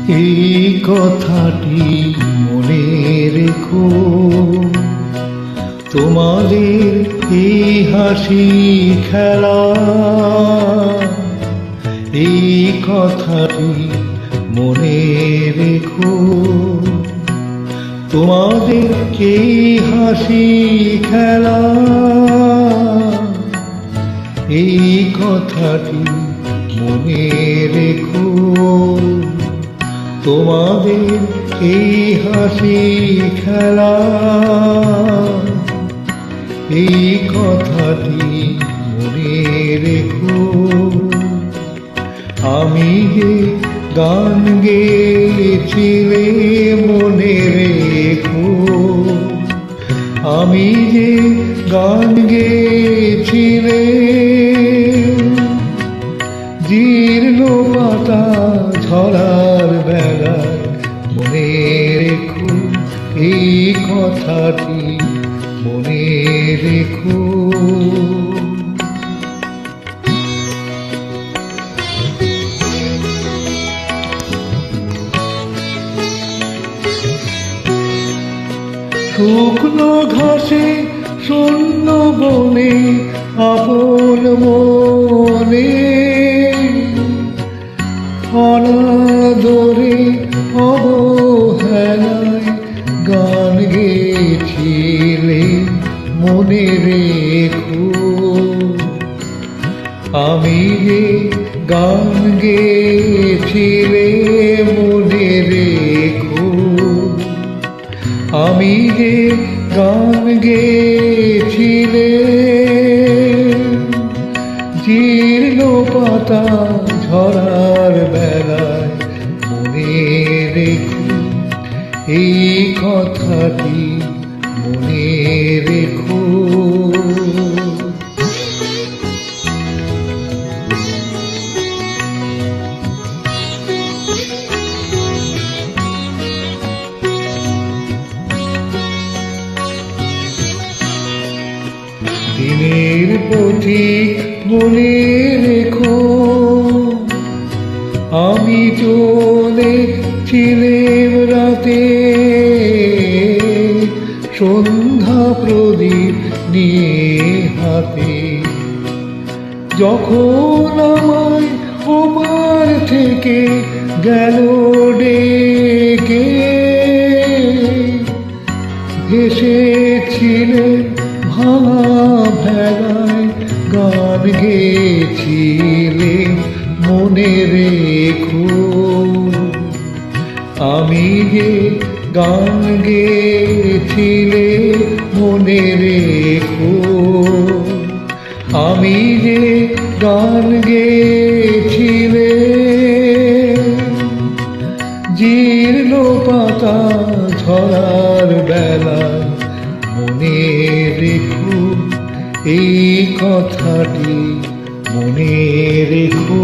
এই কথাটি মনে রেখো, তোমাদের এই হাসি খেলা, এই কথাটি মনে রেখো, তোমাদের এই হাসি খেলা, এই কথাটি মনে রেখো, তোমাদের এই হাসি খেলা, এই কথাটি মনে রেখো। আমি যে গান গেয়েছিলে মনে রেখো, আমি যে গান গেয়েছিলে, জীর্ণ পাতা ঝরার বেলায় মনে রেখো, এই কথাটি মনে রেখো। শুকনো ঘাসে শূন্য বনে আপন মনে, অনাদরে অবহেলায় গান গেয়েছিলে মনে রেখো, আমি যে গান গেয়েছিলে মনে রেখো, আমি যে গান গেয়েছিলে, জীর্ণ পাতা ঝরার বেলায় মনে রেখো, এই কথাটি মনে রেখো। দিনের পথিক মনে রেখো, আমি চলেছিলাম রাতে সন্ধ্যা প্রদীপ নিয়ে হাতে, যখন আমায় ওপার থেকে গেল ডেকে, ভেসেছিলেন ভাঙা ভেলায় গান গেয়েছিলে মনে রেখো, আমি যে গান গেয়েছিলে মনে রেখো, আমি যে গান গেয়েছিলে, জীর্ণ পাতা ঝরার বেলায় মনে রেখো, এই কথাটি মনে রেখো।